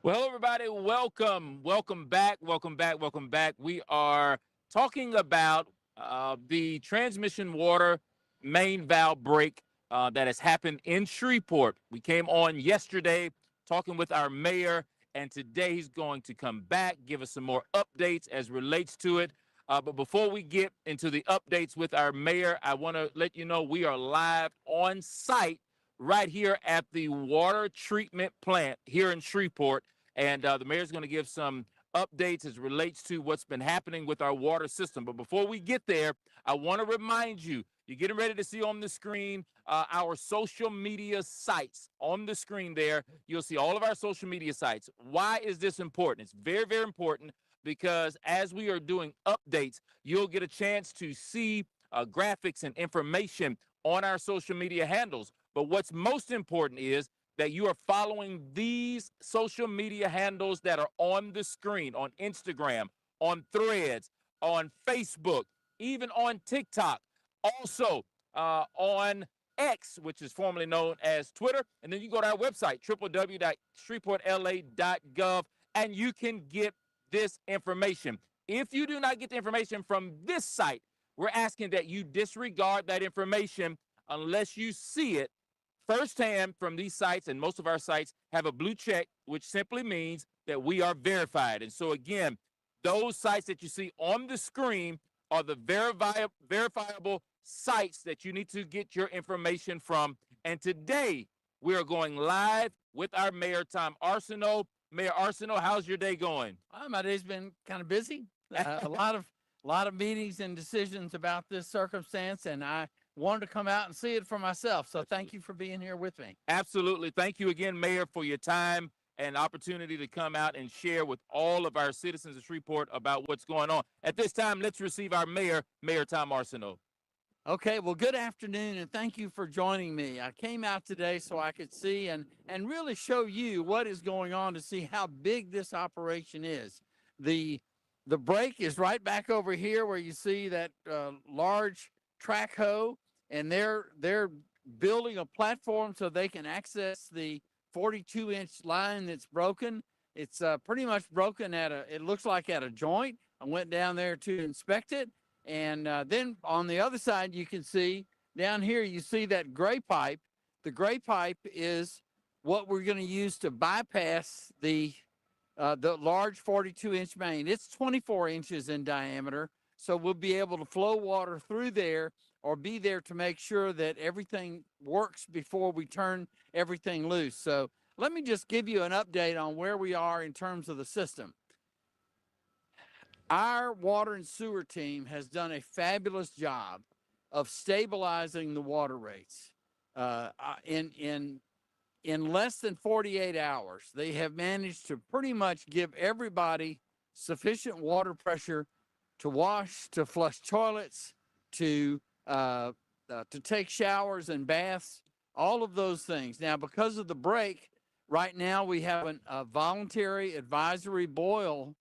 Well, everybody, welcome back, welcome back, welcome back. We are talking about the transmission water main valve break that has happened in Shreveport. We came on yesterday talking with our mayor, and today he's going to come back, give us some more updates as relates to it. But before we get into the updates with our mayor, I want to let you know we are live on site right here at the water treatment plant here in Shreveport. And the mayor's going to give some updates as relates to what's been happening with our water system. But before we get there, I want to remind you, you're getting ready to see on the screen our social media sites. On the screen there, you'll see all of our social media sites. Why is this important? It's very, very important because as we are doing updates, you'll get a chance to see graphics and information on our social media handles. But what's most important is that you are following these social media handles that are on the screen, on Instagram, on Threads, on Facebook, even on TikTok, also on X, which is formerly known as Twitter. And then you go to our website, www.shreveportla.gov, and you can get this information. If you do not get the information from this site, we're asking that you disregard that information unless you see it firsthand from these sites. And most of our sites have a blue check, which simply means that we are verified. And so again, those sites that you see on the screen are the verifiable sites that you need to get your information from. And today we are going live with our mayor, Tom Arceneaux. Mayor Arceneaux, how's your day going? My day's been kind of busy. A lot of meetings and decisions about this circumstance, and I wanted to come out and see it for myself. So thank you for being here with me. Absolutely. Thank you again, Mayor, for your time and opportunity to come out and share with all of our citizens of Shreveport about what's going on. At this time, let's receive our mayor, Mayor Tom Arceneaux. Okay, well, good afternoon, and thank you for joining me. I came out today so I could see and really show you what is going on to see how big this operation is. The break is right back over here where you see that large track hoe, and they're building a platform so they can access the 42-inch line that's broken. It's pretty much broken it looks like at a joint. I went down there to inspect it. And then on the other side, you can see down here, you see that gray pipe. The gray pipe is what we're going to use to bypass the large 42-inch main. It's 24 inches in diameter, so we'll be able to flow water through there or be there to make sure that everything works before we turn everything loose. So let me just give you an update on where we are in terms of the system. Our water and sewer team has done a fabulous job of stabilizing the water rates. In less than 48 hours, they have managed to pretty much give everybody sufficient water pressure to wash, to flush toilets, to take showers and baths, all of those things. Now, because of the break, right now we have a voluntary boil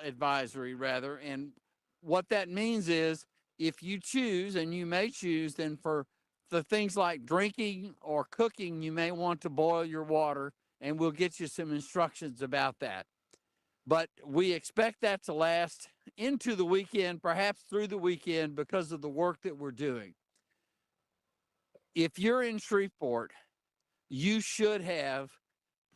advisory rather. And what that means is if you choose, and you may choose, then for the things like drinking or cooking, you may want to boil your water, and we'll get you some instructions about that. But we expect that to last into the weekend, perhaps through the weekend, because of the work that we're doing. If you're in Shreveport, you should have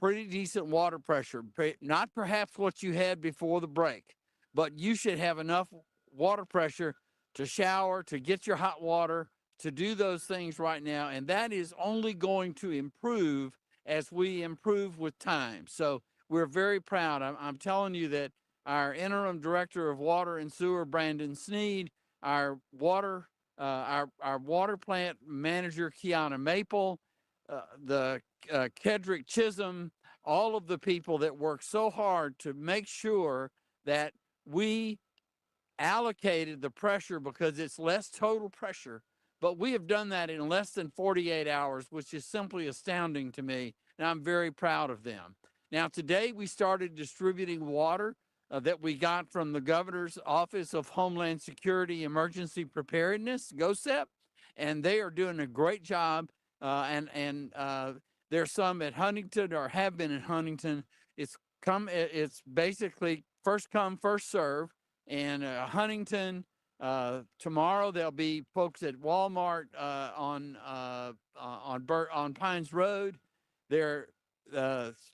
pretty decent water pressure, not perhaps what you had before the break, but you should have enough water pressure to shower, to get your hot water, to do those things right now. And that is only going to improve as we improve with time. So we're very proud. I'm telling you that our interim director of water and sewer, Brandon Sneed, our water plant manager, Kiana Maple, the Kedrick Chisholm, all of the people that work so hard to make sure that we allocated the pressure, because it's less total pressure, but we have done that in less than 48 hours, which is simply astounding to me, and I'm very proud of them. Now, today we started distributing water that we got from the Governor's Office of Homeland Security Emergency Preparedness, GOSEP, and they are doing a great job. There's some at Huntington or have been in Huntington. It's basically first come, first serve. And Huntington, tomorrow there'll be folks at Walmart on Pines Road. There,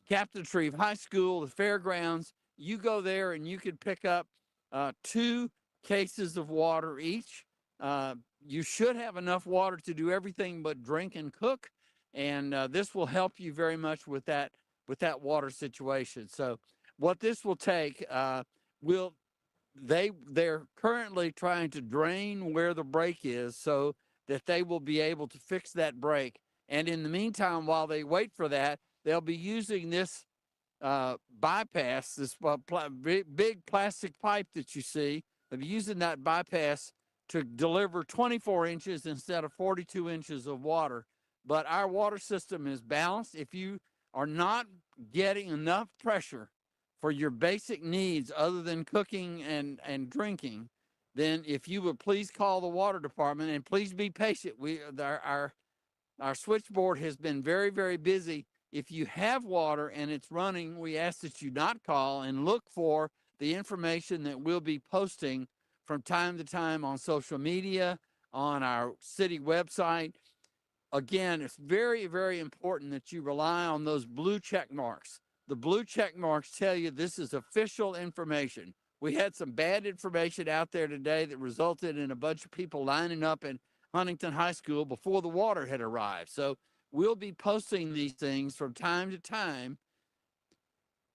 Captain Shreve High School, the fairgrounds. You go there and you can pick up 2 cases of water each. You should have enough water to do everything but drink and cook, and this will help you very much with that water situation. So, what this will take will they're currently trying to drain where the break is so that they will be able to fix that break. And in the meantime, while they wait for that, they'll be using this bypass, this big plastic pipe that you see. They'll be using that bypass to deliver 24 inches instead of 42 inches of water. But our water system is balanced. If you are not getting enough pressure for your basic needs other than cooking and drinking, then if you would please call the water department and please be patient. Our switchboard has been very, very busy. If you have water and it's running, we ask that you not call and look for the information that we'll be posting from time to time on social media, on our city website. Again, it's very, very important that you rely on those blue check marks. The blue check marks tell you this is official information. We had some bad information out there today that resulted in a bunch of people lining up in Huntington High School before the water had arrived. So we'll be posting these things from time to time.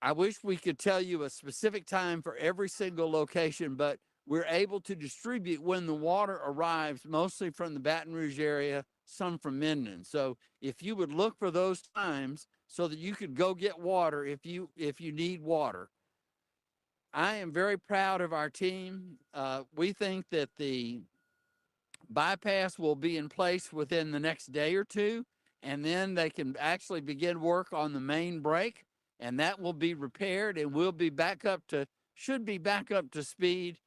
I wish we could tell you a specific time for every single location, but we're able to distribute when the water arrives, mostly from the Baton Rouge area, some from Minden. So if you would look for those times so that you could go get water if you need water. I am very proud of our team. We think that the bypass will be in place within the next day or two, and then they can actually begin work on the main break, and that will be repaired, and we'll be should be back up to speed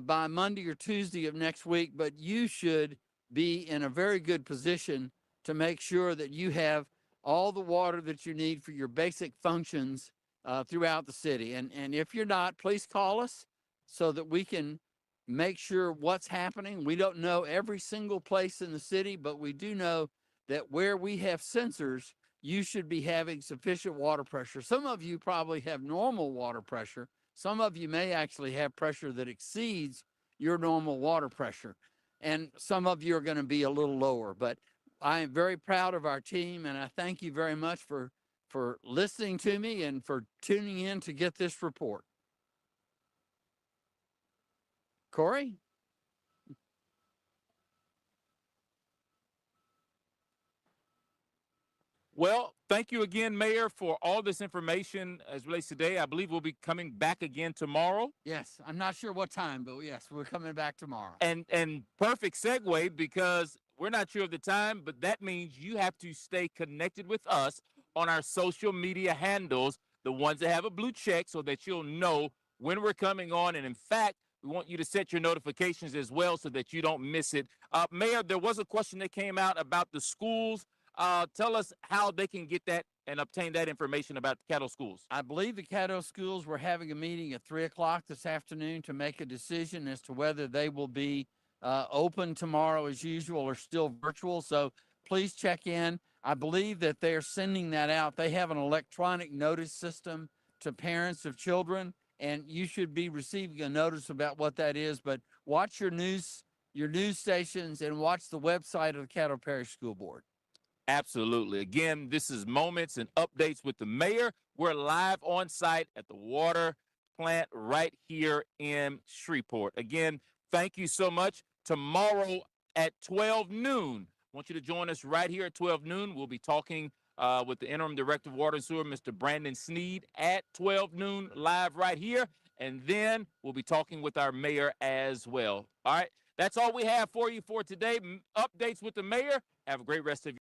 by Monday or Tuesday of next week. But you should be in a very good position to make sure that you have all the water that you need for your basic functions throughout the city. And if you're not, please call us so that we can make sure what's happening. We don't know every single place in the city, but we do know that where we have sensors, you should be having sufficient water pressure. Some of you probably have normal water pressure. Some of you may actually have pressure that exceeds your normal water pressure. And some of you are going to be a little lower. But I am very proud of our team, and I thank you very much for listening to me and for tuning in to get this report. Corey? Well, thank you again, Mayor, for all this information as relates today. I believe we'll be coming back again tomorrow. Yes, I'm not sure what time, but yes, we're coming back tomorrow. And perfect segue, because we're not sure of the time, but that means you have to stay connected with us on our social media handles, the ones that have a blue check, so that you'll know when we're coming on. And in fact, we want you to set your notifications as well so that you don't miss it. Mayor, there was a question that came out about the schools. Tell us how they can get that and obtain that information about the Caddo schools. I believe the Caddo schools were having a meeting at 3 o'clock this afternoon to make a decision as to whether they will be open tomorrow as usual or still virtual. So please check in. I believe that they're sending that out. They have an electronic notice system to parents of children, and you should be receiving a notice about what that is. But watch your news stations and watch the website of the Caddo Parish School Board. Absolutely. Again, this is Moments and Updates with the Mayor. We're live on site at the water plant right here in Shreveport. Again, thank you so much. Tomorrow at 12 noon, I want you to join us right here at 12 noon. We'll be talking with the Interim Director of Water and Sewer, Mr. Brandon Sneed, at 12 noon live right here. And then we'll be talking with our mayor as well. All right. That's all we have for you for today. Updates with the Mayor. Have a great rest of your